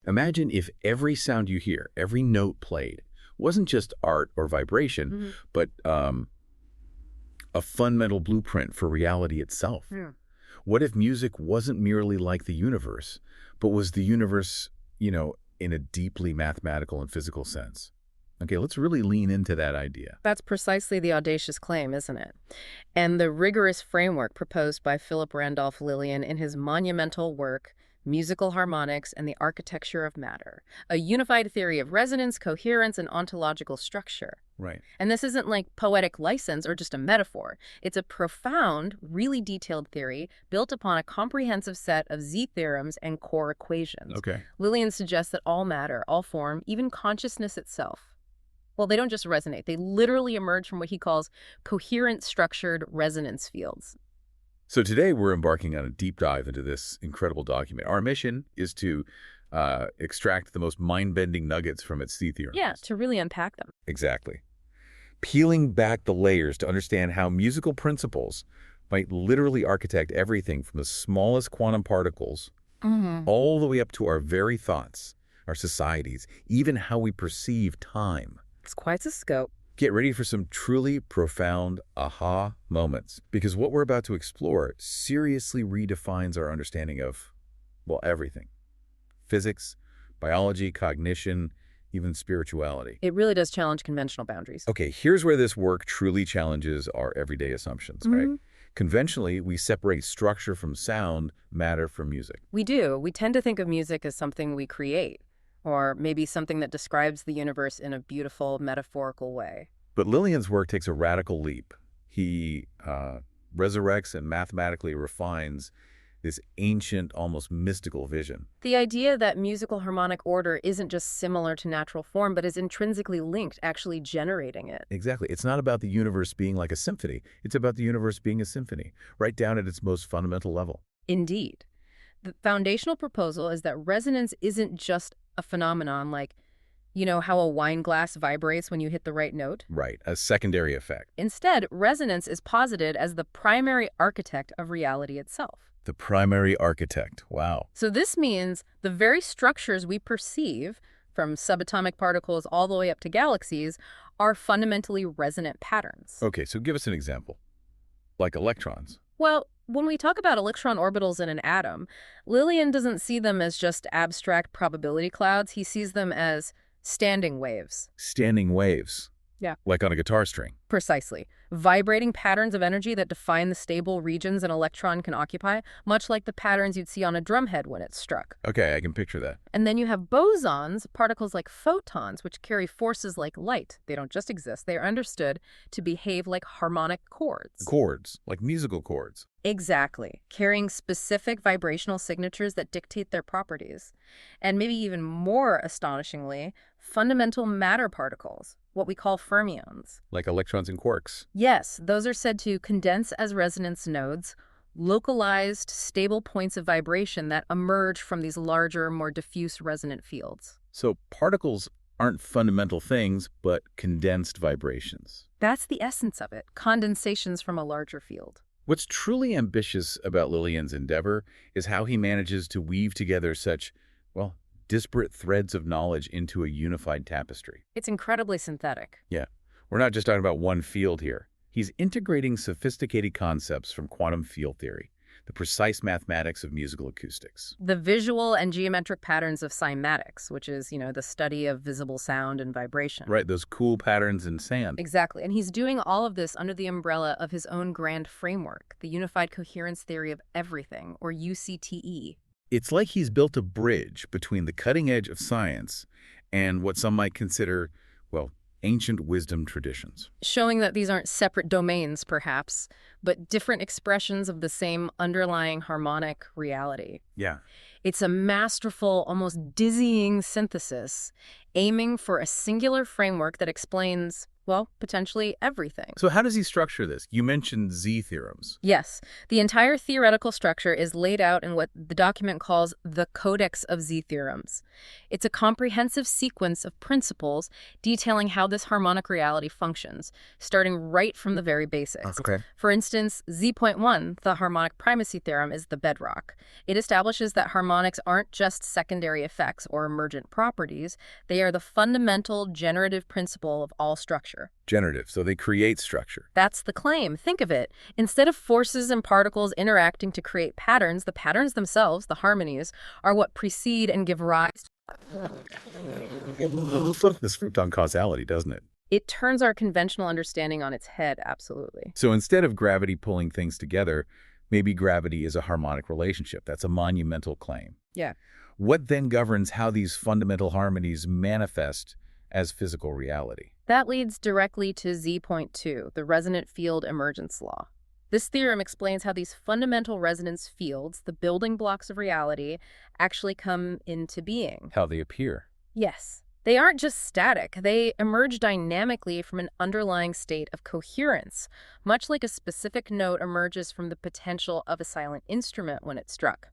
Imagine if every sound you hear, every note played, wasn't just art or vibration, but a fundamental blueprint for reality itself. Yeah. What if music wasn't merely like the universe, but was the universe, in a deeply mathematical and physical sense? Okay, let's really lean into that idea. That's precisely the audacious claim, isn't it? And the rigorous framework proposed by Philip Randolph Lillian in his monumental work, Musical Harmonics and the Architecture of Matter, a unified theory of resonance, coherence, and ontological structure. Right. And this isn't like poetic license or just a metaphor. It's a profound, really detailed theory built upon a comprehensive set of Z-theorems and core equations. Okay. Lillian suggests that all matter, all form, even consciousness itself, well, they don't just resonate. They literally emerge from what he calls coherent structured resonance fields. So today we're embarking on a deep dive into this incredible document. Our mission is to extract the most mind-bending nuggets from its Z-theorems. Yeah, to really unpack them. Exactly. Peeling back the layers to understand how musical principles might literally architect everything from the smallest quantum particles all the way up to our very thoughts, our societies, even how we perceive time. It's quite a scope. Get ready for some truly profound aha moments, because what we're about to explore seriously redefines our understanding of, well, everything. Physics, biology, cognition, even spirituality. It really does challenge conventional boundaries. Okay, here's where this work truly challenges our everyday assumptions, right? Conventionally, we separate structure from sound, matter from music. We do. We tend to think of music as something we create, or maybe something that describes the universe in a beautiful, metaphorical way. But Lillian's work takes a radical leap. He resurrects and mathematically refines this ancient, almost mystical vision. The idea that musical harmonic order isn't just similar to natural form, but is intrinsically linked, actually generating it. Exactly. It's not about the universe being like a symphony. It's about the universe being a symphony, right down at its most fundamental level. Indeed. The foundational proposal is that resonance isn't just a phenomenon like, how a wine glass vibrates when you hit the right note. Right, a secondary effect. Instead, resonance is posited as the primary architect of reality itself. The primary architect. Wow. So this means the very structures we perceive, from subatomic particles all the way up to galaxies, are fundamentally resonant patterns. Okay, so give us an example. Like electrons. Well, when we talk about electron orbitals in an atom, Lillian doesn't see them as just abstract probability clouds. He sees them as standing waves. Standing waves. Yeah. Like on a guitar string. Precisely. Vibrating patterns of energy that define the stable regions an electron can occupy, much like the patterns you'd see on a drumhead when it's struck. Okay, I can picture that. And then you have bosons, particles like photons, which carry forces like light. They don't just exist. They are understood to behave like harmonic chords. Chords, like musical chords. Exactly. Carrying specific vibrational signatures that dictate their properties. And maybe even more astonishingly, fundamental matter particles, what we call fermions. Like electrons and quarks. Yes, those are said to condense as resonance nodes, localized, stable points of vibration that emerge from these larger, more diffuse resonant fields. So particles aren't fundamental things, but condensed vibrations. That's the essence of it, condensations from a larger field. What's truly ambitious about Lillian's endeavor is how he manages to weave together such, well, disparate threads of knowledge into a unified tapestry. It's incredibly synthetic. Yeah. We're not just talking about one field here. He's integrating sophisticated concepts from quantum field theory, the precise mathematics of musical acoustics. The visual and geometric patterns of cymatics, which is, the study of visible sound and vibration. Right, those cool patterns in sand. Exactly. And he's doing all of this under the umbrella of his own grand framework, the Unified Coherence Theory of Everything, or UCTE. It's like he's built a bridge between the cutting edge of science and what some might consider, well, ancient wisdom traditions. Showing that these aren't separate domains, perhaps, but different expressions of the same underlying harmonic reality. Yeah. It's a masterful, almost dizzying synthesis, aiming for a singular framework that explains, well, potentially everything. So how does he structure this? You mentioned Z-theorems. Yes, the entire theoretical structure is laid out in what the document calls the Codex of Z-theorems. It's a comprehensive sequence of principles detailing how this harmonic reality functions, starting right from the very basics. Okay. For instance, Z.1, the harmonic primacy theorem, is the bedrock. It establishes that harmonics aren't just secondary effects or emergent properties, they are the fundamental generative principle of all structure. Generative, so they create structure. That's the claim. Think of it. Instead of forces and particles interacting to create patterns, the patterns themselves, the harmonies, are what precede and give rise to... This photon causality, doesn't it? It turns our conventional understanding on its head, absolutely. So instead of gravity pulling things together, maybe gravity is a harmonic relationship. That's a monumental claim. Yeah. What then governs how these fundamental harmonies manifest as physical reality? That leads directly to Z.2, the resonant field emergence law. This theorem explains how these fundamental resonance fields, the building blocks of reality, actually come into being. How they appear. Yes. They aren't just static. They emerge dynamically from an underlying state of coherence, much like a specific note emerges from the potential of a silent instrument when it's struck.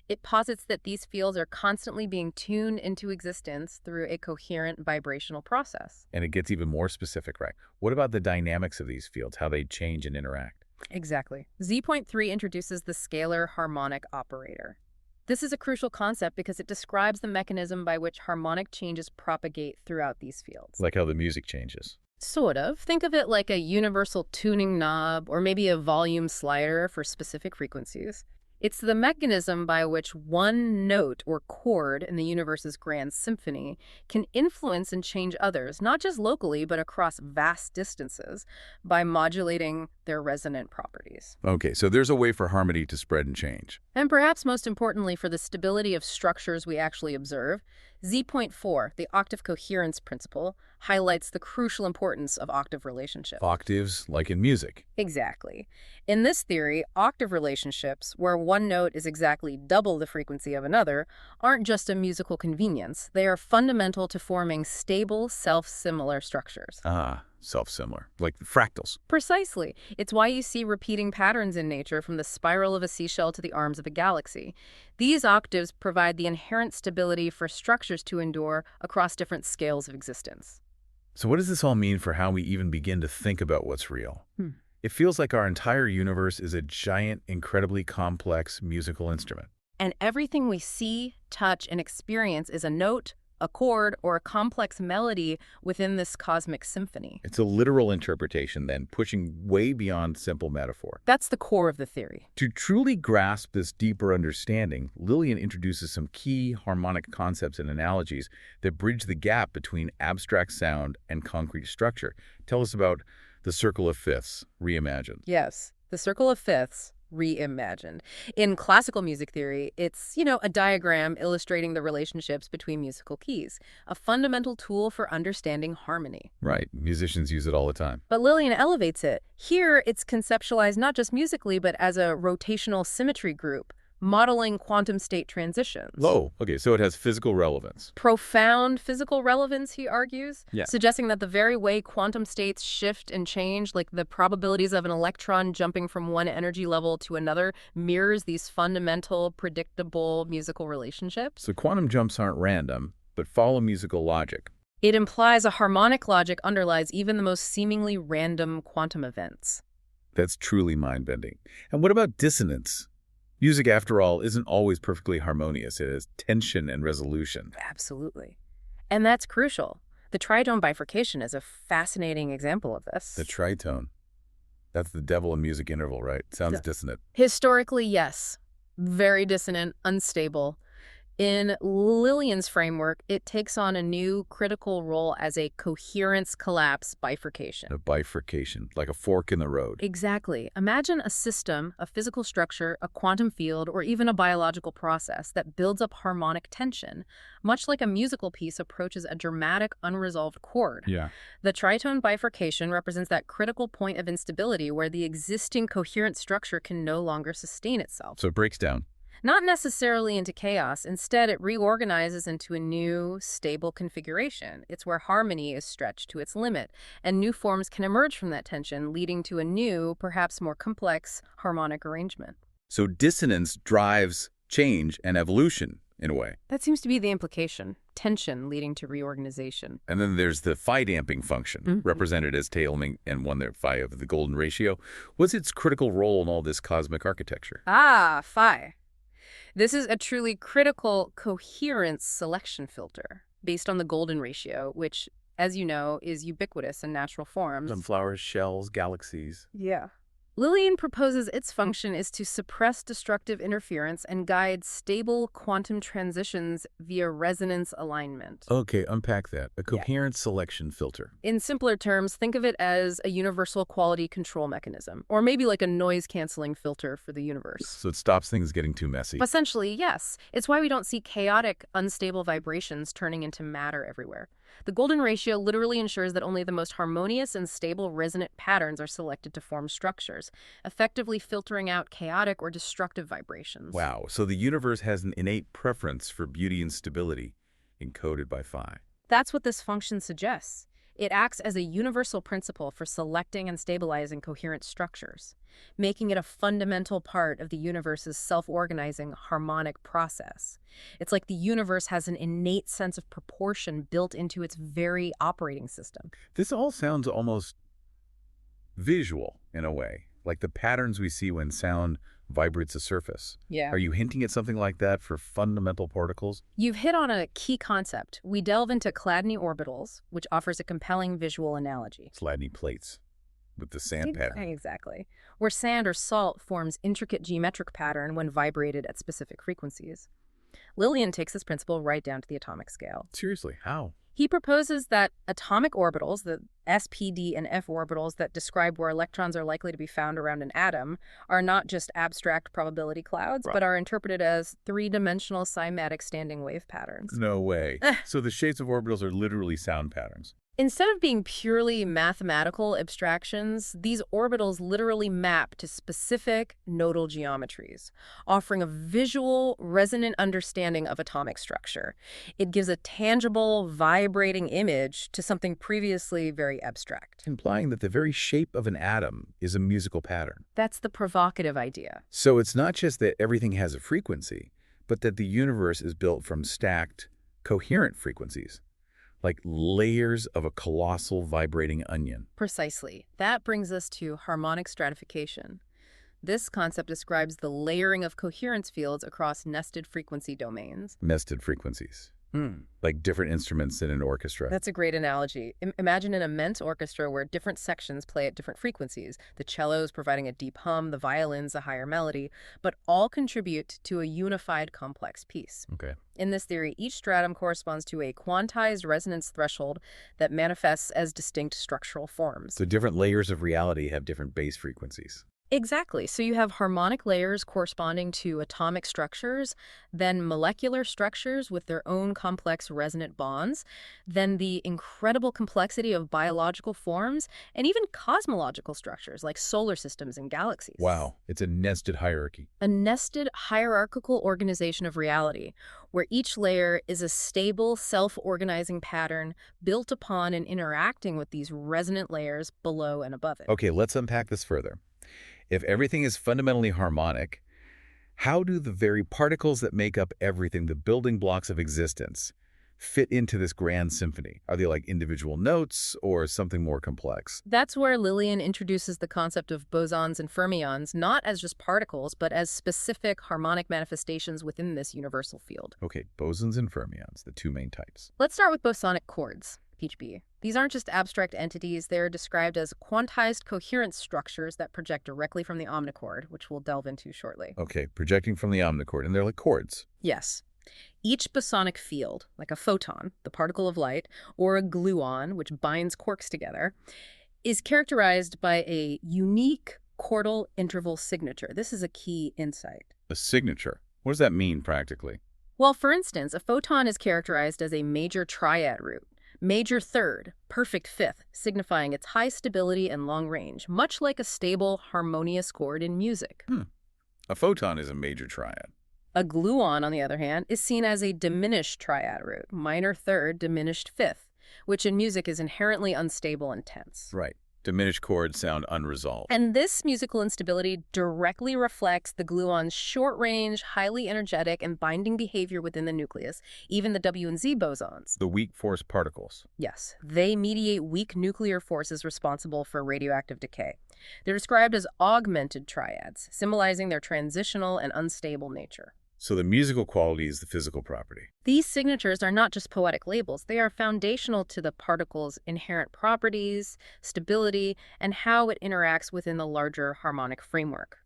It posits that these fields are constantly being tuned into existence through a coherent vibrational process. And it gets even more specific, right? What about the dynamics of these fields, how they change and interact? Exactly. Z.3 introduces the scalar harmonic operator. This is a crucial concept because it describes the mechanism by which harmonic changes propagate throughout these fields. Like how the music changes. Sort of. Think of it like a universal tuning knob or maybe a volume slider for specific frequencies. It's the mechanism by which one note or chord in the universe's grand symphony can influence and change others, not just locally, but across vast distances, by modulating their resonant properties. Okay, so there's a way for harmony to spread and change. And perhaps most importantly for the stability of structures we actually observe, Z.4, the octave coherence principle, highlights the crucial importance of octave relationships. Octaves, like in music. Exactly. In this theory, octave relationships, where one note is exactly double the frequency of another, aren't just a musical convenience. They are fundamental to forming stable, self-similar structures. Ah, self-similar, like fractals. Precisely. It's why you see repeating patterns in nature, from the spiral of a seashell to the arms of a galaxy. These octaves provide the inherent stability for structures to endure across different scales of existence. So what does this all mean for how we even begin to think about what's real? It feels like our entire universe is a giant, incredibly complex musical instrument. And everything we see, touch, and experience is a note, a chord, or a complex melody within this cosmic symphony. It's a literal interpretation, then, pushing way beyond simple metaphor. That's the core of the theory. To truly grasp this deeper understanding, Lillian introduces some key harmonic concepts and analogies that bridge the gap between abstract sound and concrete structure. Tell us about the circle of fifths, reimagined. Yes, the circle of fifths, reimagined. In classical music theory, it's, a diagram illustrating the relationships between musical keys, a fundamental tool for understanding harmony. Right. Musicians use it all the time. But Lillian elevates it. Here, it's conceptualized not just musically, but as a rotational symmetry group, modeling quantum state transitions. Oh, okay, so it has physical relevance. Profound physical relevance, he argues, Yeah. suggesting that the very way quantum states shift and change, like the probabilities of an electron jumping from one energy level to another, mirrors these fundamental, predictable musical relationships. So quantum jumps aren't random, but follow musical logic. It implies a harmonic logic underlies even the most seemingly random quantum events. That's truly mind-bending. And what about dissonance? Music, after all, isn't always perfectly harmonious. It has tension and resolution. Absolutely. And that's crucial. The tritone bifurcation is a fascinating example of this. The tritone. That's the devil in music interval, right? Sounds dissonant. Historically, yes. Very dissonant, unstable. In Lillian's framework, it takes on a new critical role as a coherence collapse bifurcation. A bifurcation, like a fork in the road. Exactly. Imagine a system, a physical structure, a quantum field, or even a biological process that builds up harmonic tension, much like a musical piece approaches a dramatic, unresolved chord. Yeah. The tritone bifurcation represents that critical point of instability where the existing coherent structure can no longer sustain itself. So it breaks down. Not necessarily into chaos. Instead, it reorganizes into a new, stable configuration. It's where harmony is stretched to its limit, and new forms can emerge from that tension, leading to a new, perhaps more complex, harmonic arrangement. So dissonance drives change and evolution, in a way. That seems to be the implication. Tension leading to reorganization. And then there's the phi damping function, represented as Tailming and 1 phi of the golden ratio. What's its critical role in all this cosmic architecture? Ah, phi. This is a truly critical coherence selection filter based on the golden ratio, which, as you know, is ubiquitous in natural forms. Sunflowers, shells, galaxies. Yeah. Lillian proposes its function is to suppress destructive interference and guide stable quantum transitions via resonance alignment. Okay, unpack that. A coherent selection filter. In simpler terms, think of it as a universal quality control mechanism, or maybe like a noise-canceling filter for the universe. So it stops things getting too messy. Essentially, yes. It's why we don't see chaotic, unstable vibrations turning into matter everywhere. The golden ratio literally ensures that only the most harmonious and stable resonant patterns are selected to form structures, effectively filtering out chaotic or destructive vibrations. Wow, so the universe has an innate preference for beauty and stability, encoded by phi. That's what this function suggests. It acts as a universal principle for selecting and stabilizing coherent structures, making it a fundamental part of the universe's self-organizing harmonic process. It's like the universe has an innate sense of proportion built into its very operating system. This all sounds almost visual in a way, like the patterns we see when sound vibrates a surface. Yeah. Are you hinting at something like that for fundamental particles? You've hit on a key concept. We delve into Chladni orbitals, which offers a compelling visual analogy. Chladni plates with the sand pattern. Exactly. Where sand or salt forms intricate geometric pattern when vibrated at specific frequencies. Lillian takes this principle right down to the atomic scale. Seriously, how? He proposes that atomic orbitals, the s, p, d, and f orbitals that describe where electrons are likely to be found around an atom, are not just abstract probability clouds, but are interpreted as three-dimensional cymatic standing wave patterns. No way. So the shapes of orbitals are literally sound patterns. Instead of being purely mathematical abstractions, these orbitals literally map to specific nodal geometries, offering a visual, resonant understanding of atomic structure. It gives a tangible, vibrating image to something previously very abstract. Implying that the very shape of an atom is a musical pattern. That's the provocative idea. So it's not just that everything has a frequency, but that the universe is built from stacked, coherent frequencies, like layers of a colossal vibrating onion. Precisely. That brings us to harmonic stratification. This concept describes the layering of coherence fields across nested frequency domains. Nested frequencies. Like different instruments in an orchestra. That's a great analogy. Imagine an immense orchestra where different sections play at different frequencies. The cellos providing a deep hum, the violins a higher melody, but all contribute to a unified complex piece. Okay. In this theory, each stratum corresponds to a quantized resonance threshold that manifests as distinct structural forms. So different layers of reality have different base frequencies. Exactly. So you have harmonic layers corresponding to atomic structures, then molecular structures with their own complex resonant bonds, then the incredible complexity of biological forms, and even cosmological structures like solar systems and galaxies. Wow, it's a nested hierarchy. A nested hierarchical organization of reality, where each layer is a stable, self-organizing pattern built upon and interacting with these resonant layers below and above it. Okay, let's unpack this further. If everything is fundamentally harmonic, how do the very particles that make up everything, the building blocks of existence, fit into this grand symphony? Are they like individual notes or something more complex? That's where Lillian introduces the concept of bosons and fermions, not as just particles, but as specific harmonic manifestations within this universal field. Okay, bosons and fermions, the two main types. Let's start with bosonic chords, PHB. These aren't just abstract entities, they're described as quantized coherence structures that project directly from the omnichord, which we'll delve into shortly. Okay, projecting from the omnichord, and they're like chords. Yes. Each bosonic field, like a photon, the particle of light, or a gluon, which binds quarks together, is characterized by a unique chordal interval signature. This is a key insight. A signature? What does that mean practically? Well, for instance, a photon is characterized as a major triad root. Major third, perfect fifth, signifying its high stability and long range, much like a stable, harmonious chord in music. A photon is a major triad. A gluon, on the other hand, is seen as a diminished triad root, minor third, diminished fifth, which in music is inherently unstable and tense. Right. Diminished chords sound unresolved. And this musical instability directly reflects the gluon's short-range, highly energetic, and binding behavior within the nucleus, even the W and Z bosons. The weak force particles. Yes, they mediate weak nuclear forces responsible for radioactive decay. They're described as augmented triads, symbolizing their transitional and unstable nature. So the musical quality is the physical property. These signatures are not just poetic labels. They are foundational to the particle's inherent properties, stability, and how it interacts within the larger harmonic framework.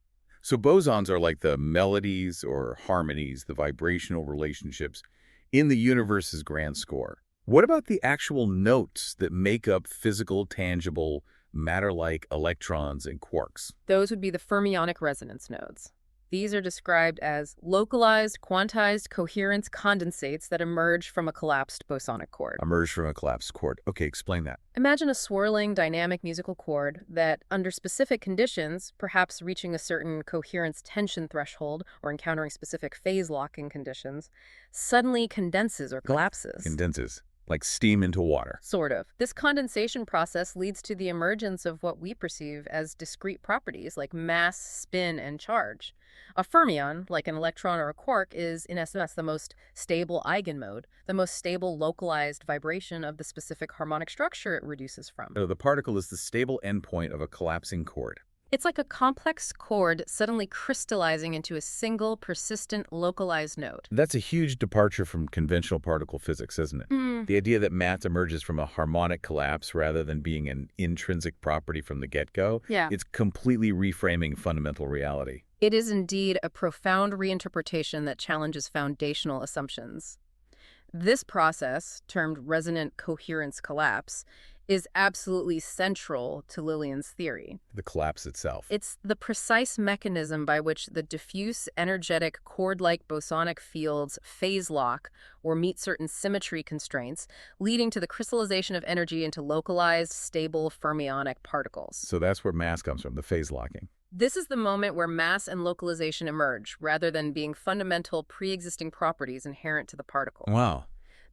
So bosons are like the melodies or harmonies, the vibrational relationships in the universe's grand score. What about the actual notes that make up physical, tangible, matter-like electrons and quarks? Those would be the fermionic resonance nodes. These are described as localized, quantized coherence condensates that emerge from a collapsed bosonic chord. Emerge from a collapsed chord. Okay, explain that. Imagine a swirling, dynamic musical chord that, under specific conditions, perhaps reaching a certain coherence tension threshold or encountering specific phase locking conditions, suddenly condenses or collapses. Condenses, like steam into water. Sort of. This condensation process leads to the emergence of what we perceive as discrete properties like mass, spin, and charge. A fermion, like an electron or a quark, is in essence the most stable eigenmode, the most stable localized vibration of the specific harmonic structure it reduces from. So the particle is the stable endpoint of a collapsing chord. It's like a complex chord suddenly crystallizing into a single, persistent, localized note. That's a huge departure from conventional particle physics, isn't it? The idea that matter emerges from a harmonic collapse rather than being an intrinsic property from the get-go. Yeah. It's completely reframing fundamental reality. It is indeed a profound reinterpretation that challenges foundational assumptions. This process, termed resonant coherence collapse, is absolutely central to Lillian's theory. The collapse itself. It's the precise mechanism by which the diffuse, energetic, chord-like bosonic fields phase lock or meet certain symmetry constraints, leading to the crystallization of energy into localized, stable fermionic particles. So that's where mass comes from, the phase locking. This is the moment where mass and localization emerge, rather than being fundamental pre-existing properties inherent to the particle. Wow.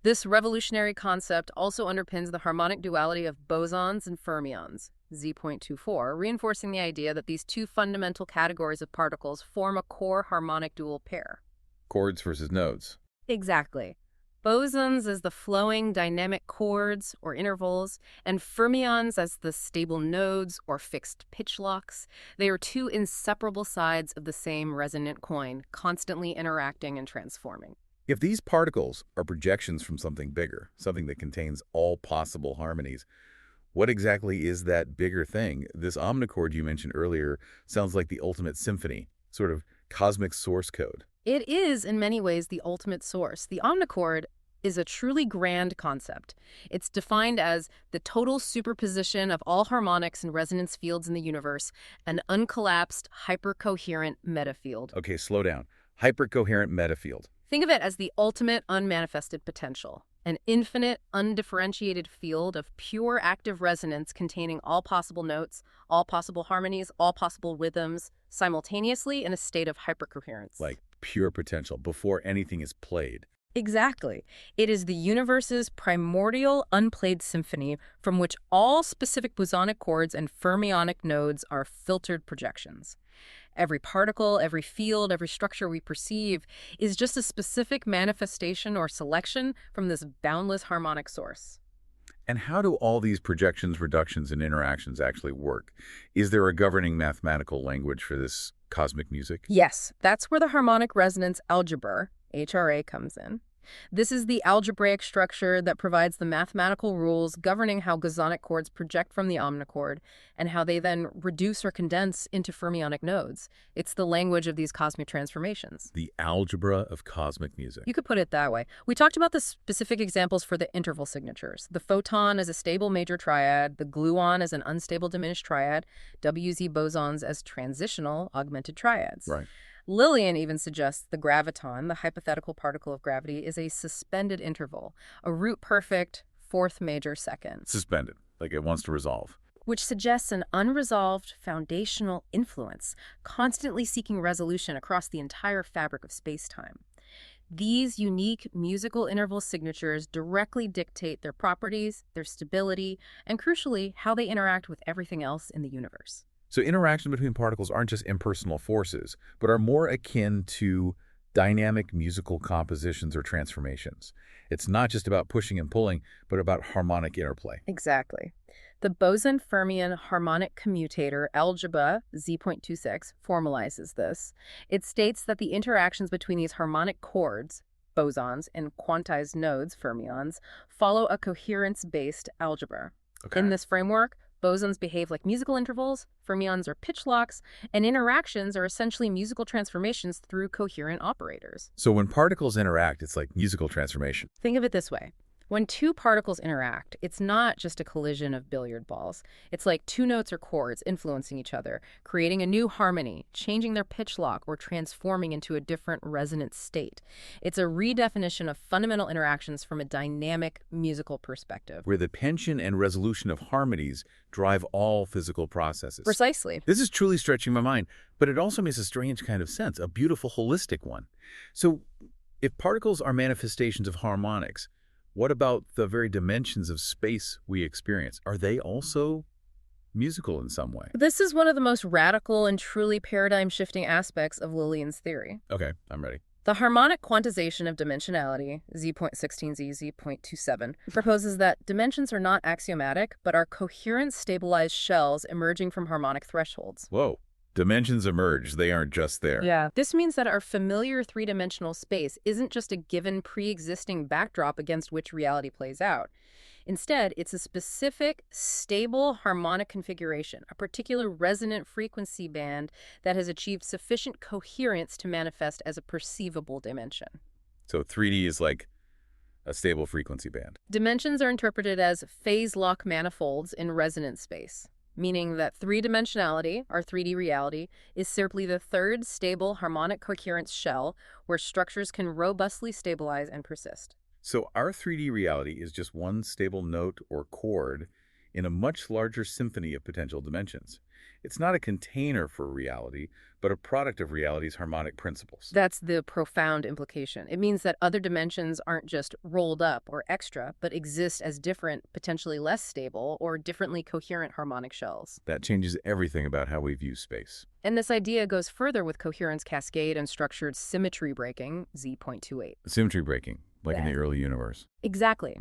This revolutionary concept also underpins the harmonic duality of bosons and fermions, Z.24, reinforcing the idea that these two fundamental categories of particles form a core harmonic dual pair. Chords versus nodes. Exactly. Bosons as the flowing dynamic chords or intervals, and fermions as the stable nodes or fixed pitch locks. They are two inseparable sides of the same resonant coin, constantly interacting and transforming. If these particles are projections from something bigger, something that contains all possible harmonies, what exactly is that bigger thing? This omnichord you mentioned earlier sounds like the ultimate symphony, sort of cosmic source code. It is, in many ways, the ultimate source. The omnichord is a truly grand concept. It's defined as the total superposition of all harmonics and resonance fields in the universe, an uncollapsed, hypercoherent metafield. Okay, slow down. Hypercoherent metafield. Think of it as the ultimate unmanifested potential, an infinite, undifferentiated field of pure active resonance containing all possible notes, all possible harmonies, all possible rhythms, simultaneously in a state of hypercoherence. Like pure potential, before anything is played. Exactly. It is the universe's primordial, unplayed symphony from which all specific bosonic chords and fermionic nodes are filtered projections. Every particle, every field, every structure we perceive is just a specific manifestation or selection from this boundless harmonic source. And how do all these projections, reductions, and interactions actually work? Is there a governing mathematical language for this cosmic music? Yes, that's where the harmonic resonance algebra, HRA, comes in. This is the algebraic structure that provides the mathematical rules governing how bosonic chords project from the omnichord and how they then reduce or condense into fermionic nodes. It's the language of these cosmic transformations. The algebra of cosmic music. You could put it that way. We talked about the specific examples for the interval signatures. The photon as a stable major triad, the gluon as an unstable diminished triad, WZ bosons as transitional augmented triads. Right. Lillian even suggests the graviton, the hypothetical particle of gravity, is a suspended interval, a root-perfect fourth major second. Suspended, like it wants to resolve. which suggests an unresolved foundational influence, constantly seeking resolution across the entire fabric of space-time. These unique musical interval signatures directly dictate their properties, their stability, and crucially, how they interact with everything else in the universe. So interactions between particles aren't just impersonal forces, but are more akin to dynamic musical compositions or transformations. It's not just about pushing and pulling, but about harmonic interplay. Exactly. The boson-fermion harmonic commutator algebra Z.26 formalizes this. It states that the interactions between these harmonic chords, bosons, and quantized nodes, fermions, follow a coherence-based algebra. Okay. In this framework, bosons behave like musical intervals, fermions are pitch locks, and interactions are essentially musical transformations through coherent operators. So when particles interact, it's like musical transformation. Think of it this way. When two particles interact, it's not just a collision of billiard balls. It's like two notes or chords influencing each other, creating a new harmony, changing their pitch lock, or transforming into a different resonant state. It's a redefinition of fundamental interactions from a dynamic musical perspective. Where the tension and resolution of harmonies drive all physical processes. Precisely. This is truly stretching my mind, but it also makes a strange kind of sense, a beautiful, holistic one. So if particles are manifestations of harmonics, what about the very dimensions of space we experience? Are they also musical in some way? This is one of the most radical and truly paradigm-shifting aspects of Lillian's theory. Okay, I'm ready. The harmonic quantization of dimensionality, Z.16z, Z.27, proposes that dimensions are not axiomatic, but are coherent, stabilized shells emerging from harmonic thresholds. Whoa. Dimensions emerge. They aren't just there. Yeah. This means that our familiar three-dimensional space isn't just a given pre-existing backdrop against which reality plays out. Instead, it's a specific, stable harmonic configuration, a particular resonant frequency band that has achieved sufficient coherence to manifest as a perceivable dimension. So 3D is like a stable frequency band. Dimensions are interpreted as phase-lock manifolds in resonance space, meaning that three-dimensionality, our 3D reality, is simply the third stable harmonic coherence shell where structures can robustly stabilize and persist. So our 3D reality is just one stable note or chord in a much larger symphony of potential dimensions. It's not a container for reality, but a product of reality's harmonic principles. That's the profound implication. It means that other dimensions aren't just rolled up or extra, but exist as different, potentially less stable, or differently coherent harmonic shells. That changes everything about how we view space. And this idea goes further with coherence cascade and structured symmetry breaking, Z.28. Symmetry breaking, like in the early universe. Exactly.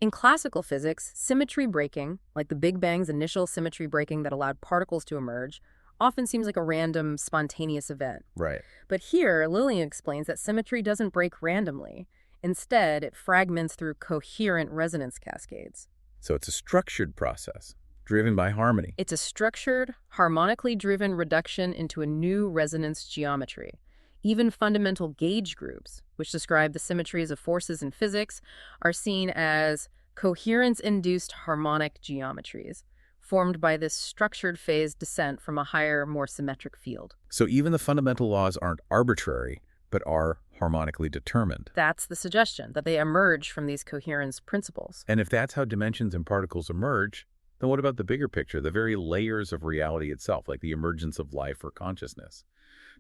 In classical physics, symmetry breaking, like the Big Bang's initial symmetry breaking that allowed particles to emerge, often seems like a random, spontaneous event. Right. But here, Lillian explains that symmetry doesn't break randomly. Instead, it fragments through coherent resonance cascades. So it's a structured process, driven by harmony. It's a structured, harmonically driven reduction into a new resonance geometry. Even fundamental gauge groups, which describe the symmetries of forces in physics, are seen as coherence-induced harmonic geometries, formed by this structured phase descent from a higher, more symmetric field. So even the fundamental laws aren't arbitrary, but are harmonically determined. That's the suggestion, that they emerge from these coherence principles. And if that's how dimensions and particles emerge, then what about the bigger picture, the very layers of reality itself, like the emergence of life or consciousness?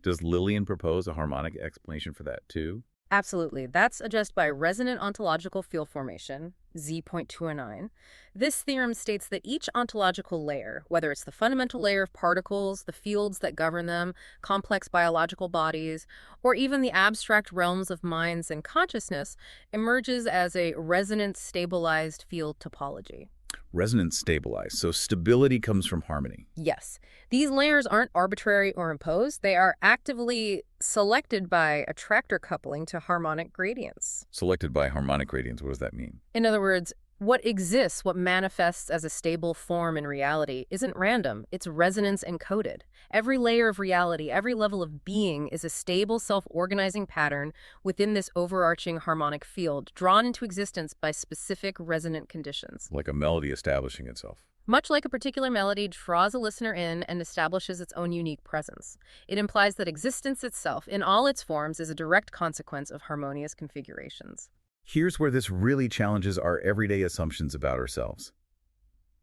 Does Lillian propose a harmonic explanation for that too? Absolutely. That's addressed by resonant ontological field formation, Z.209. This theorem states that each ontological layer, whether it's the fundamental layer of particles, the fields that govern them, complex biological bodies, or even the abstract realms of minds and consciousness, emerges as a resonant stabilized field topology. Resonance stabilized, so stability comes from harmony. Yes. These layers aren't arbitrary or imposed. They are actively selected by attractor coupling to harmonic gradients. Selected by harmonic gradients, what does that mean? In other words, what exists, what manifests as a stable form in reality, isn't random. It's resonance encoded. Every layer of reality, every level of being is a stable self-organizing pattern within this overarching harmonic field, drawn into existence by specific resonant conditions. Like a melody establishing itself. Much like a particular melody draws a listener in and establishes its own unique presence. It implies that existence itself, in all its forms, is a direct consequence of harmonious configurations. Here's where this really challenges our everyday assumptions about ourselves.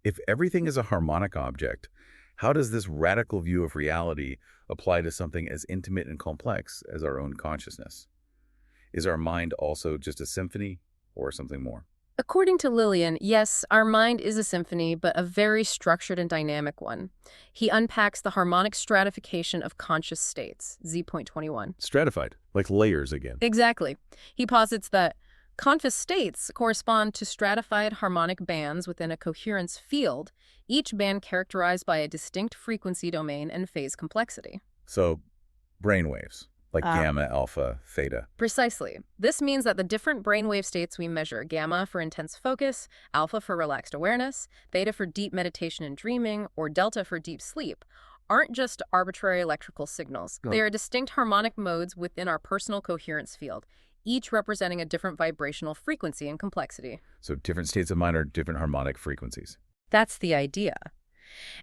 If everything is a harmonic object, how does this radical view of reality apply to something as intimate and complex as our own consciousness? Is our mind also just a symphony or something more? According to Lillian, yes, our mind is a symphony, but a very structured and dynamic one. He unpacks the harmonic stratification of conscious states, Z.21. Stratified, like layers again. Exactly. He posits that conscious states correspond to stratified harmonic bands within a coherence field, each band characterized by a distinct frequency domain and phase complexity. So, brainwaves, like gamma, alpha, theta. Precisely. This means that the different brainwave states we measure, gamma for intense focus, alpha for relaxed awareness, theta for deep meditation and dreaming, or delta for deep sleep, aren't just arbitrary electrical signals. They are distinct harmonic modes within our personal coherence field, each representing a different vibrational frequency and complexity. So different states of mind are different harmonic frequencies. That's the idea.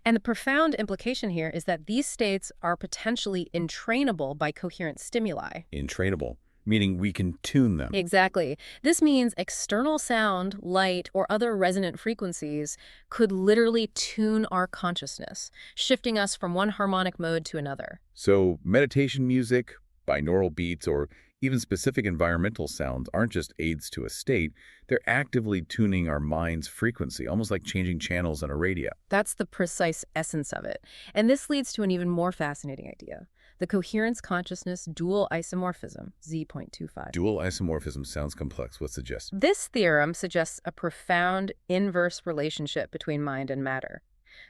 And the profound implication here is that these states are potentially entrainable by coherent stimuli. Entrainable, meaning we can tune them. Exactly. This means external sound, light, or other resonant frequencies could literally tune our consciousness, shifting us from one harmonic mode to another. So meditation music, binaural beats, or even specific environmental sounds aren't just aids to a state, they're actively tuning our mind's frequency, almost like changing channels on a radio. That's the precise essence of it. And this leads to an even more fascinating idea: the coherence consciousness dual isomorphism, Z.25. Dual isomorphism sounds complex. What suggests? This theorem suggests a profound inverse relationship between mind and matter.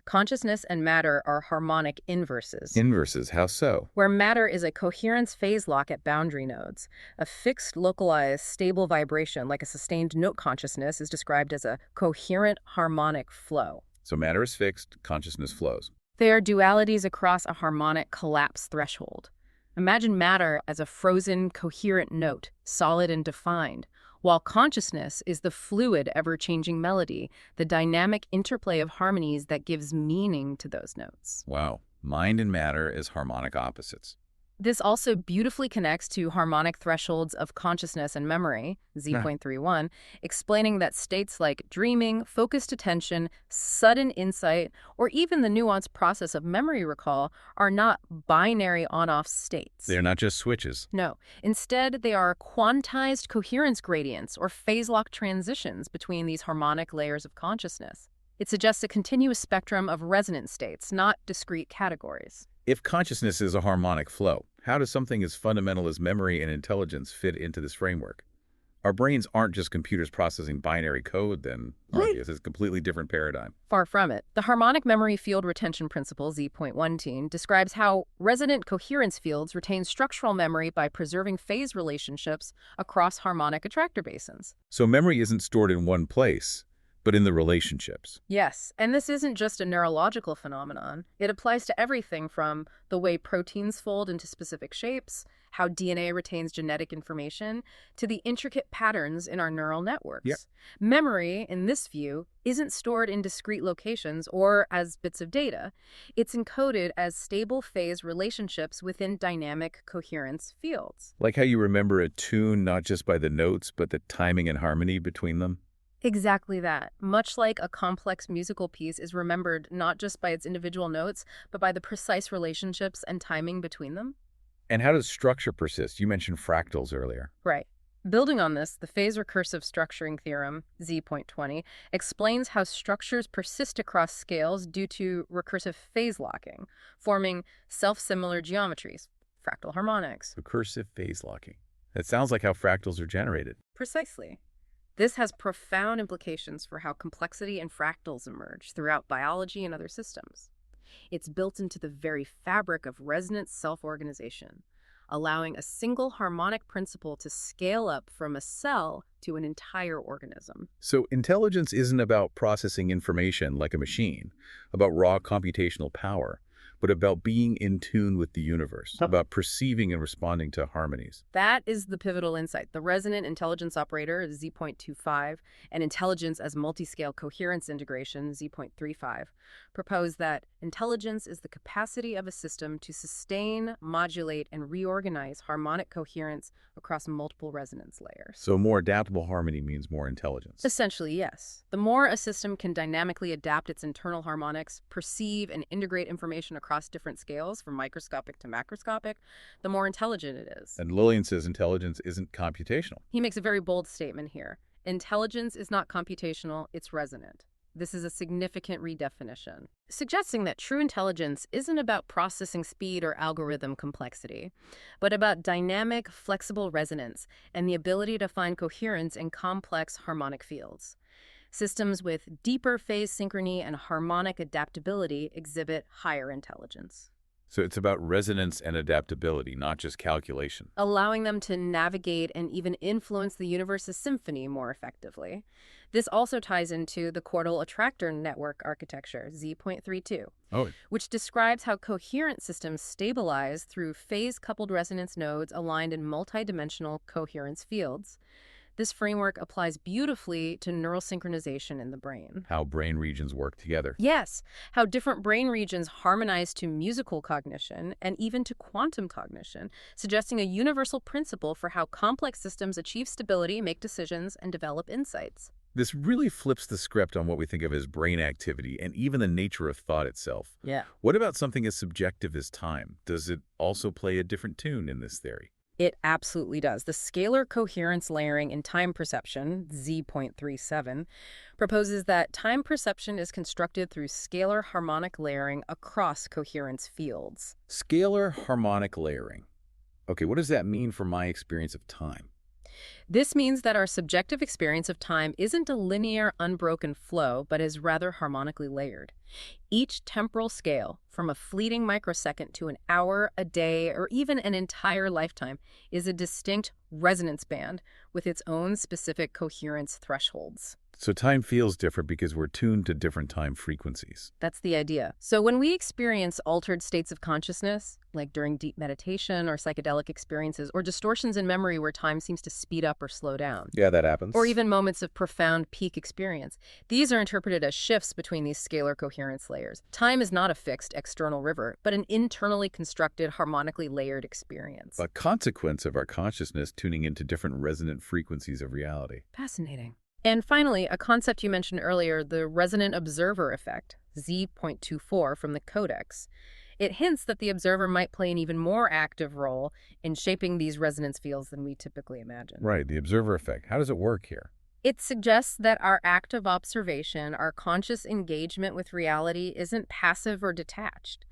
Consciousness and matter are harmonic inverses. Inverses, how so? Where matter is a coherence phase lock at boundary nodes. A fixed, localized, stable vibration, like a sustained note consciousness, is described as a coherent harmonic flow. So matter is fixed, consciousness flows. They are dualities across a harmonic collapse threshold. Imagine matter as a frozen, coherent note, solid and defined, while consciousness is the fluid, ever-changing melody, the dynamic interplay of harmonies that gives meaning to those notes. Wow. Mind and matter as harmonic opposites. This also beautifully connects to harmonic thresholds of consciousness and memory, Z.31, explaining that states like dreaming, focused attention, sudden insight, or even the nuanced process of memory recall are not binary on-off states. They're not just switches. No. Instead, they are quantized coherence gradients or phase-lock transitions between these harmonic layers of consciousness. It suggests a continuous spectrum of resonant states, not discrete categories. If consciousness is a harmonic flow, how does something as fundamental as memory and intelligence fit into this framework? Our brains aren't just computers processing binary code, then, are they? It's a completely different paradigm. Far from it. The harmonic memory field retention principle, Z.19, describes how resonant coherence fields retain structural memory by preserving phase relationships across harmonic attractor basins. So memory isn't stored in one place, but in the relationships. Yes, and this isn't just a neurological phenomenon. It applies to everything from the way proteins fold into specific shapes, how DNA retains genetic information, to the intricate patterns in our neural networks. Yep. Memory, in this view, isn't stored in discrete locations or as bits of data. It's encoded as stable phase relationships within dynamic coherence fields. Like how you remember a tune not just by the notes, but the timing and harmony between them? Exactly that. Much like a complex musical piece is remembered not just by its individual notes, but by the precise relationships and timing between them. And how does structure persist? You mentioned fractals earlier. Right. Building on this, the phase recursive structuring theorem, Z.20, explains how structures persist across scales due to recursive phase locking, forming self-similar geometries, fractal harmonics. Recursive phase locking. That sounds like how fractals are generated. Precisely. This has profound implications for how complexity and fractals emerge throughout biology and other systems. It's built into the very fabric of resonant self-organization, allowing a single harmonic principle to scale up from a cell to an entire organism. So intelligence isn't about processing information like a machine, about raw computational power, but about being in tune with the universe, about perceiving and responding to harmonies. That is the pivotal insight. The resonant intelligence operator, Z.25, and intelligence as multiscale coherence integration, Z.35, propose that intelligence is the capacity of a system to sustain, modulate, and reorganize harmonic coherence across multiple resonance layers. So more adaptable harmony means more intelligence. Essentially, yes. The more a system can dynamically adapt its internal harmonics, perceive and integrate information across different scales, from microscopic to macroscopic, the more intelligent it is. And Lillian says intelligence isn't computational. He makes a very bold statement here. Intelligence is not computational, it's resonant. This is a significant redefinition, suggesting that true intelligence isn't about processing speed or algorithm complexity, but about dynamic, flexible resonance and the ability to find coherence in complex harmonic fields. Systems with deeper phase synchrony and harmonic adaptability exhibit higher intelligence. So it's about resonance and adaptability, not just calculation. Allowing them to navigate and even influence the universe's symphony more effectively. This also ties into the chordal attractor network architecture, Z.32, which describes how coherent systems stabilize through phase-coupled resonance nodes aligned in multidimensional coherence fields. This framework applies beautifully to neural synchronization in the brain. How brain regions work together. Yes, how different brain regions harmonize to musical cognition and even to quantum cognition, suggesting a universal principle for how complex systems achieve stability, make decisions, and develop insights. This really flips the script on what we think of as brain activity and even the nature of thought itself. Yeah. What about something as subjective as time? Does it also play a different tune in this theory? It absolutely does. The scalar coherence layering in time perception, Z.37, proposes that time perception is constructed through scalar harmonic layering across coherence fields. Scalar harmonic layering. Okay, what does that mean for my experience of time? This means that our subjective experience of time isn't a linear, unbroken flow, but is rather harmonically layered. Each temporal scale, from a fleeting microsecond to an hour, a day, or even an entire lifetime, is a distinct resonance band with its own specific coherence thresholds. So time feels different because we're tuned to different time frequencies. That's the idea. So when we experience altered states of consciousness, like during deep meditation or psychedelic experiences, or distortions in memory where time seems to speed up or slow down, Yeah, that happens. or even moments of profound peak experience, these are interpreted as shifts between these scalar coherence layers. Time is not a fixed external river, but an internally constructed, harmonically layered experience. a consequence of our consciousness tuning into different resonant frequencies of reality. Fascinating. And finally, a concept you mentioned earlier, the resonant observer effect, Z.24 from the Codex. It hints that the observer might play an even more active role in shaping these resonance fields than we typically imagine. Right, the observer effect. How does it work here? It suggests that our active observation, our conscious engagement with reality, isn't passive or detached.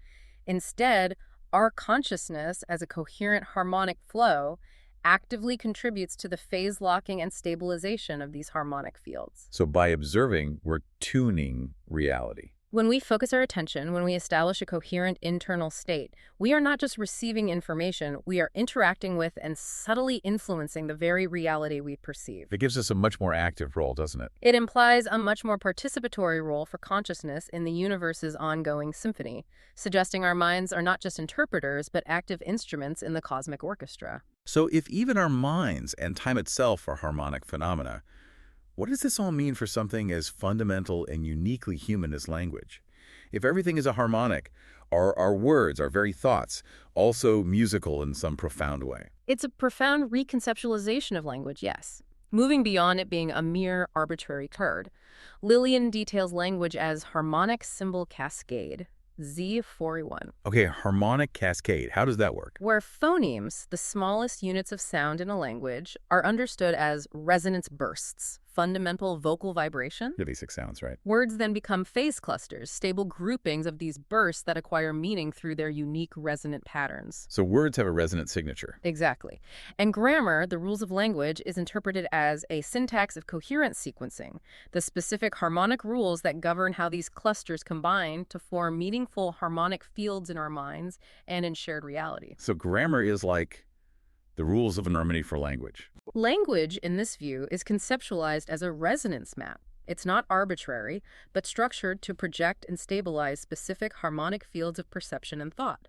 Instead, our consciousness, as a coherent harmonic flow, actively contributes to the phase locking and stabilization of these harmonic fields. So by observing, we're tuning reality. When we focus our attention, when we establish a coherent internal state, we are not just receiving information, we are interacting with and subtly influencing the very reality we perceive. It gives us a much more active role, doesn't it? It implies a much more participatory role for consciousness in the universe's ongoing symphony, suggesting our minds are not just interpreters, but active instruments in the cosmic orchestra. So if even our minds and time itself are harmonic phenomena, what does this all mean for something as fundamental and uniquely human as language? If everything is a harmonic, are our words, our very thoughts, also musical in some profound way? It's a profound reconceptualization of language, yes. Moving beyond it being a mere arbitrary code, Lillian details language as harmonic symbol cascade, Z41. Okay, harmonic cascade. How does that work? Where phonemes, the smallest units of sound in a language, are understood as resonance bursts, fundamental vocal vibration. Yeah, basic sounds, right? Words then become phase clusters, stable groupings of these bursts that acquire meaning through their unique resonant patterns. So words have a resonant signature. Exactly. And grammar, the rules of language, is interpreted as a syntax of coherence sequencing, the specific harmonic rules that govern how these clusters combine to form meaningful harmonic fields in our minds and in shared reality. So grammar is like the rules of an harmony for language. Language, in this view, is conceptualized as a resonance map, It's not arbitrary, but structured to project and stabilize specific harmonic fields of perception and thought.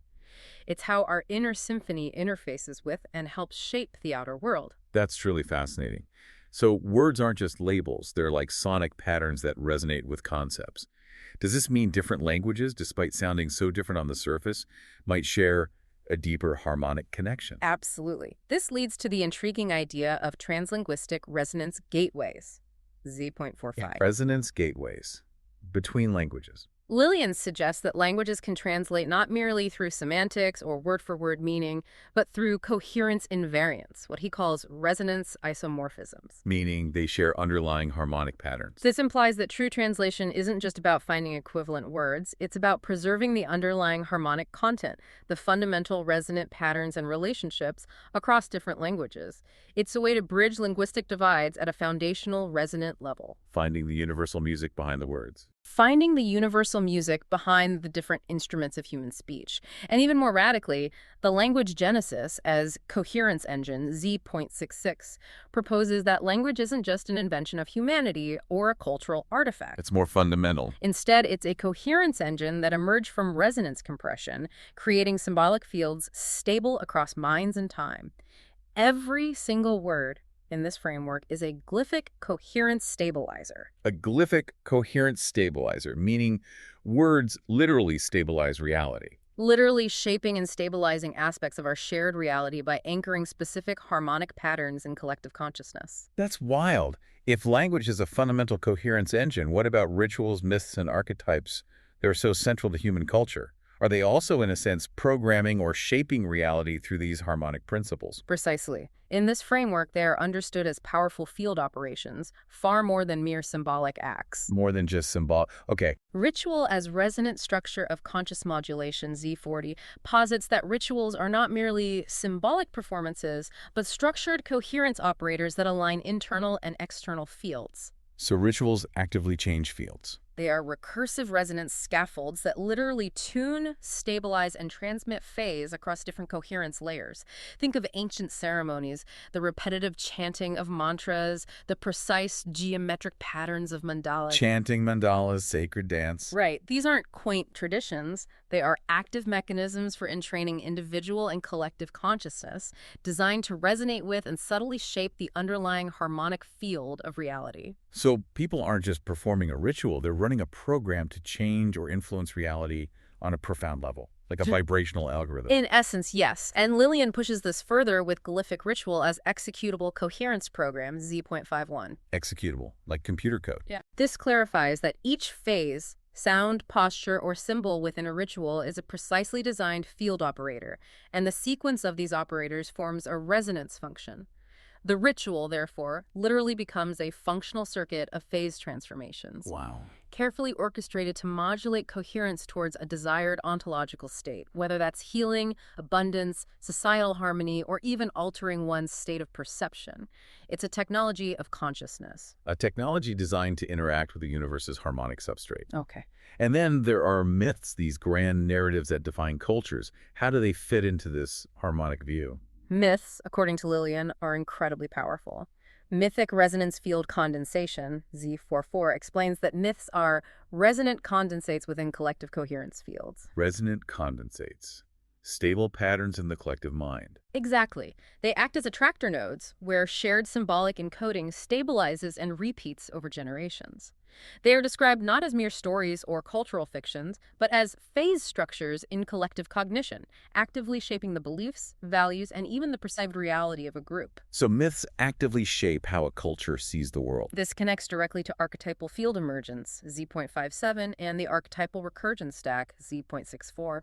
It's how our inner symphony interfaces with and helps shape the outer world. That's truly fascinating. So words aren't just labels, they're like sonic patterns that resonate with concepts. Does this mean different languages, despite sounding so different on the surface, might share a deeper harmonic connection? Absolutely. This leads to the intriguing idea of translinguistic resonance gateways, Z.45. Resonance gateways between languages. Lillian suggests that languages can translate not merely through semantics or word-for-word meaning, but through coherence invariance, what he calls resonance isomorphisms. Meaning they share underlying harmonic patterns. This implies that true translation isn't just about finding equivalent words, it's about preserving the underlying harmonic content, the fundamental resonant patterns and relationships across different languages. It's a way to bridge linguistic divides at a foundational resonant level. Finding the universal music behind the words. Finding the universal music behind the different instruments of human speech. And even more radically, the language genesis as coherence engine, Z.66, proposes that language isn't just an invention of humanity or a cultural artifact. It's more fundamental. Instead, it's a coherence engine that emerged from resonance compression, creating symbolic fields stable across minds and time. Every single word in this framework is a glyphic coherence stabilizer. A glyphic coherence stabilizer, meaning words literally stabilize reality. Literally shaping and stabilizing aspects of our shared reality by anchoring specific harmonic patterns in collective consciousness. That's wild. If language is a fundamental coherence engine, what about rituals, myths, and archetypes that are so central to human culture? Are they also, in a sense, programming or shaping reality through these harmonic principles? Precisely. In this framework, they are understood as powerful field operations, far more than mere symbolic acts. More than just symbol. Okay. Ritual as resonant structure of conscious modulation, Z40, posits that rituals are not merely symbolic performances, but structured coherence operators that align internal and external fields. So rituals actively change fields. They are recursive resonance scaffolds that literally tune, stabilize, and transmit phase across different coherence layers. Think of ancient ceremonies, the repetitive chanting of mantras, the precise geometric patterns of mandalas. Chanting mandalas, sacred dance. Right. These aren't quaint traditions. They are active mechanisms for entraining individual and collective consciousness, designed to resonate with and subtly shape the underlying harmonic field of reality. So people aren't just performing a ritual, they're running a program to change or influence reality on a profound level, like a vibrational algorithm. In essence, yes. And Lillian pushes this further with glyphic ritual as executable coherence program, Z.51. Executable, like computer code. Yeah. This clarifies that each phase, sound, posture, or symbol within a ritual is a precisely designed field operator, and the sequence of these operators forms a resonance function. The ritual, therefore, literally becomes a functional circuit of phase transformations. Wow. Carefully orchestrated to modulate coherence towards a desired ontological state, whether that's healing, abundance, societal harmony, or even altering one's state of perception. It's a technology of consciousness. A technology designed to interact with the universe's harmonic substrate. Okay. And then there are myths, these grand narratives that define cultures. How do they fit into this harmonic view? Myths, according to Lillian, are incredibly powerful. Mythic resonance field condensation, Z44, explains that myths are resonant condensates within collective coherence fields. Resonant condensates. Stable patterns in the collective mind. Exactly. They act as attractor nodes, where shared symbolic encoding stabilizes and repeats over generations. They are described not as mere stories or cultural fictions, but as phase structures in collective cognition, actively shaping the beliefs, values, and even the perceived reality of a group. So myths actively shape how a culture sees the world. This connects directly to archetypal field emergence, Z.57, and the archetypal recursion stack, Z.64.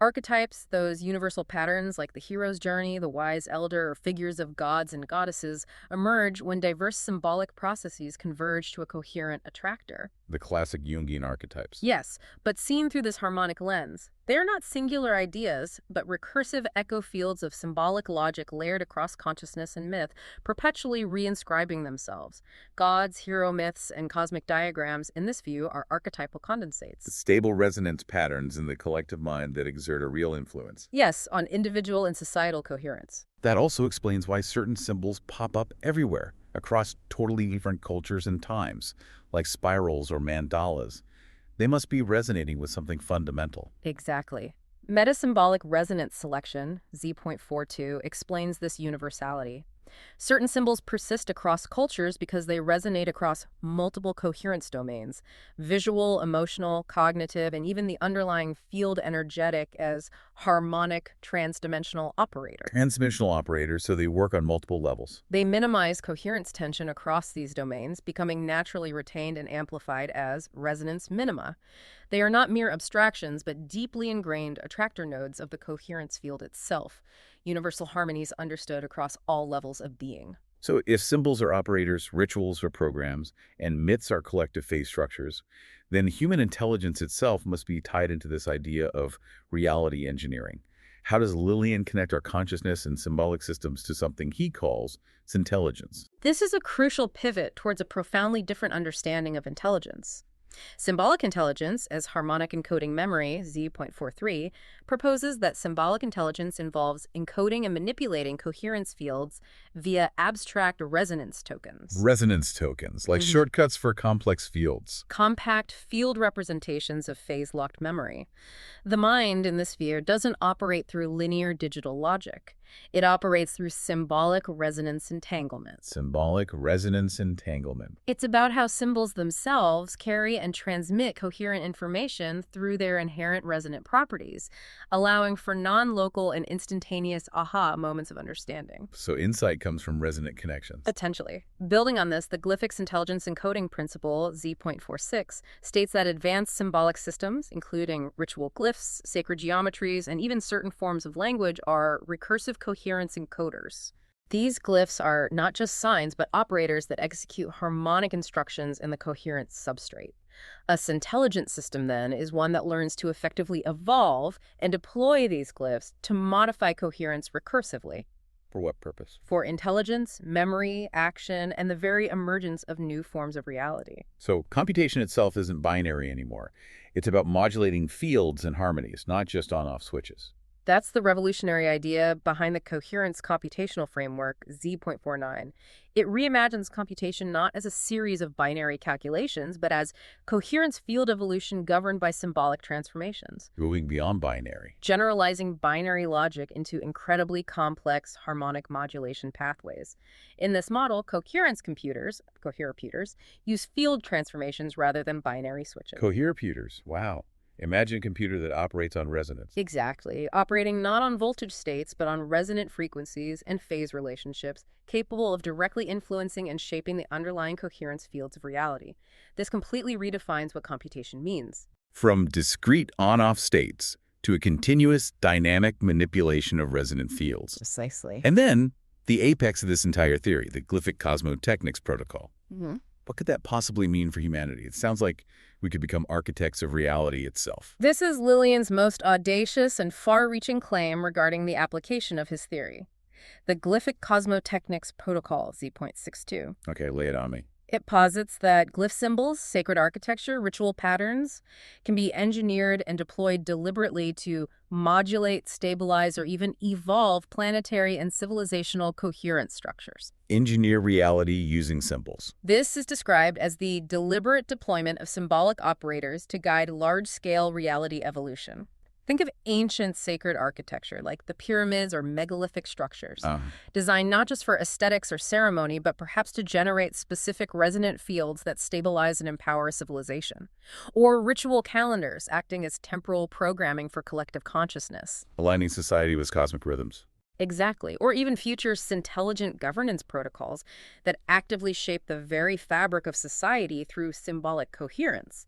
Archetypes, those universal patterns like the hero's journey, the wise elder, or figures of gods and goddesses, emerge when diverse symbolic processes converge to a coherent attractor. The classic Jungian archetypes. Yes, but seen through this harmonic lens. They are not singular ideas, but recursive echo fields of symbolic logic layered across consciousness and myth, perpetually reinscribing themselves. Gods, hero myths, and cosmic diagrams, in this view, are archetypal condensates. Stable resonance patterns in the collective mind that exert a real influence. Yes, on individual and societal coherence. That also explains why certain symbols pop up everywhere, across totally different cultures and times, like spirals or mandalas. They must be resonating with something fundamental. Exactly. Metasymbolic resonance selection, Z.42, explains this universality. Certain symbols persist across cultures because they resonate across multiple coherence domains: visual, emotional, cognitive, and even the underlying field energetic as harmonic transdimensional operators. Transdimensional operators, so they work on multiple levels. They minimize coherence tension across these domains, becoming naturally retained and amplified as resonance minima. They are not mere abstractions, but deeply ingrained attractor nodes of the coherence field itself, universal harmonies understood across all levels of being. So if symbols are operators, rituals are programs, and myths are collective phase structures, then human intelligence itself must be tied into this idea of reality engineering. How does Lillian connect our consciousness and symbolic systems to something he calls intelligence? This is a crucial pivot towards a profoundly different understanding of intelligence. Symbolic intelligence, as harmonic encoding memory, Z.43, proposes that symbolic intelligence involves encoding and manipulating coherence fields via abstract resonance tokens. Resonance tokens, like shortcuts for complex fields. Compact field representations of phase-locked memory. The mind, in this sphere, doesn't operate through linear digital logic. It operates through symbolic resonance entanglement. Symbolic resonance entanglement. It's about how symbols themselves carry and transmit coherent information through their inherent resonant properties, allowing for non-local and instantaneous aha moments of understanding. So insight comes from resonant connections. Potentially. Building on this, the glyphics intelligence encoding principle, Z.46, states that advanced symbolic systems, including ritual glyphs, sacred geometries, and even certain forms of language, are recursive coherence encoders. These glyphs are not just signs, but operators that execute harmonic instructions in the coherence substrate. A intelligent system, then, is one that learns to effectively evolve and deploy these glyphs to modify coherence recursively. For what purpose? For intelligence, memory, action, and the very emergence of new forms of reality. So computation itself isn't binary anymore. It's about modulating fields and harmonies, not just on-off switches. That's the revolutionary idea behind the coherence computational framework, Z.49. It reimagines computation not as a series of binary calculations, but as coherence field evolution governed by symbolic transformations. Moving beyond binary. Generalizing binary logic into incredibly complex harmonic modulation pathways. In this model, coherence computers, coheraputers, use field transformations rather than binary switches. Coheraputers, wow. Imagine a computer that operates on resonance. Exactly. Operating not on voltage states, but on resonant frequencies and phase relationships, capable of directly influencing and shaping the underlying coherence fields of reality. This completely redefines what computation means. From discrete on-off states to a continuous dynamic manipulation of resonant fields. Precisely. And then, the apex of this entire theory, the glyphic cosmotechnics protocol. What could that possibly mean for humanity? It sounds like we could become architects of reality itself. This is Lillian's most audacious and far-reaching claim regarding the application of his theory. The glyphic cosmotechnics protocol, Z.62. Okay, lay it on me. It posits that glyph symbols, sacred architecture, ritual patterns can be engineered and deployed deliberately to modulate, stabilize, or even evolve planetary and civilizational coherence structures. Engineer reality using symbols. This is described as the deliberate deployment of symbolic operators to guide large-scale reality evolution. Think of ancient sacred architecture, like the pyramids or megalithic structures, designed not just for aesthetics or ceremony, but perhaps to generate specific resonant fields that stabilize and empower a civilization. Or ritual calendars, acting as temporal programming for collective consciousness. Aligning society with cosmic rhythms. Exactly. Or even future intelligent governance protocols that actively shape the very fabric of society through symbolic coherence.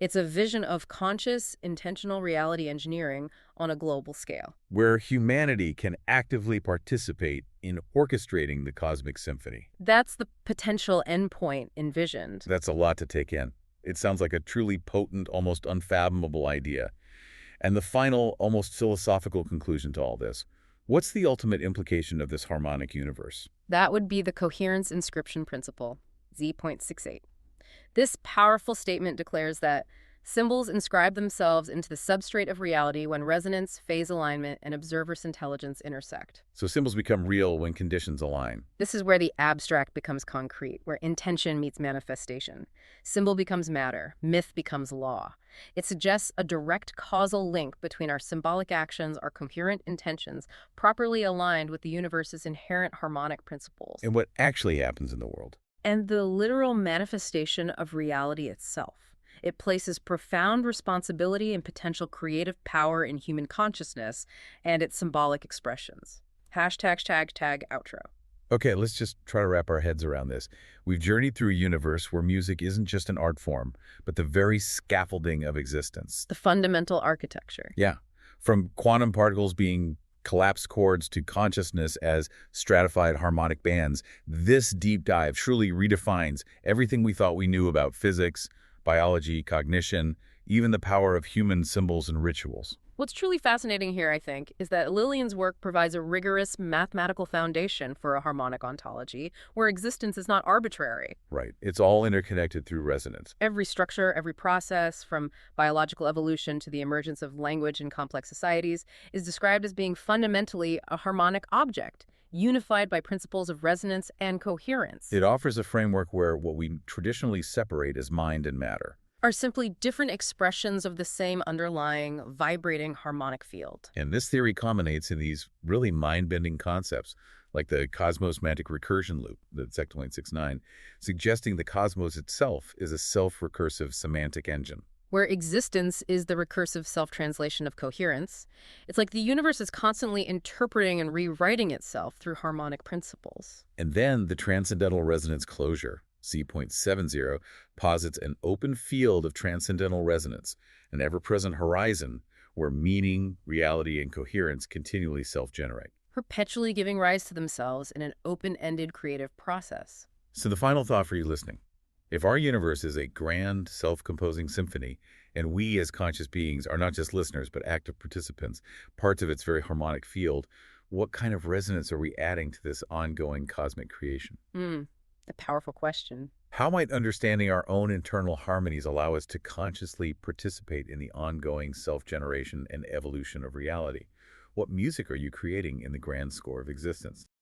It's a vision of conscious, intentional reality engineering on a global scale. Where humanity can actively participate in orchestrating the cosmic symphony. That's the potential endpoint envisioned. That's a lot to take in. It sounds like a truly potent, almost unfathomable idea. And the final, almost philosophical conclusion to all this. What's the ultimate implication of this harmonic universe? That would be the coherence inscription principle, Z.68. This powerful statement declares that Symbols inscribe themselves into the substrate of reality when resonance, phase alignment, and observer's intelligence intersect. So symbols become real when conditions align. This is where the abstract becomes concrete, where intention meets manifestation. Symbol becomes matter, myth becomes law. It suggests a direct causal link between our symbolic actions, our coherent intentions, properly aligned with the universe's inherent harmonic principles, And what actually happens in the world. and the literal manifestation of reality itself. It places profound responsibility and potential creative power in human consciousness and its symbolic expressions. #outro. Okay, let's just try to wrap our heads around this. We've journeyed through a universe where music isn't just an art form, but the very scaffolding of existence. The fundamental architecture. Yeah, from quantum particles being collapsed chords to consciousness as stratified harmonic bands, this deep dive truly redefines everything we thought we knew about physics, biology, cognition, even the power of human symbols and rituals. What's truly fascinating here, I think, is that Lillian's work provides a rigorous mathematical foundation for a harmonic ontology where existence is not arbitrary. Right. It's all interconnected through resonance. Every structure, every process, from biological evolution to the emergence of language in complex societies, is described as being fundamentally a harmonic object, unified by principles of resonance and coherence. It offers a framework where what we traditionally separate as mind and matter Are simply different expressions of the same underlying, vibrating harmonic field. And this theory culminates in these really mind-bending concepts, like the cosmos-mantic recursion loop, the sectoid 69, suggesting the cosmos itself is a self-recursive semantic engine. Where existence is the recursive self-translation of coherence, it's like the universe is constantly interpreting and rewriting itself through harmonic principles. And then the transcendental resonance closure, C.70, posits an open field of transcendental resonance, an ever-present horizon where meaning, reality, and coherence continually self-generate. Perpetually giving rise to themselves in an open-ended creative process. So the final thought for you listening. If our universe is a grand, self-composing symphony, and we as conscious beings are not just listeners but active participants, parts of its very harmonic field, what kind of resonance are we adding to this ongoing cosmic creation? A powerful question. How might understanding our own internal harmonies allow us to consciously participate in the ongoing self-generation and evolution of reality? What music are you creating in the grand score of existence?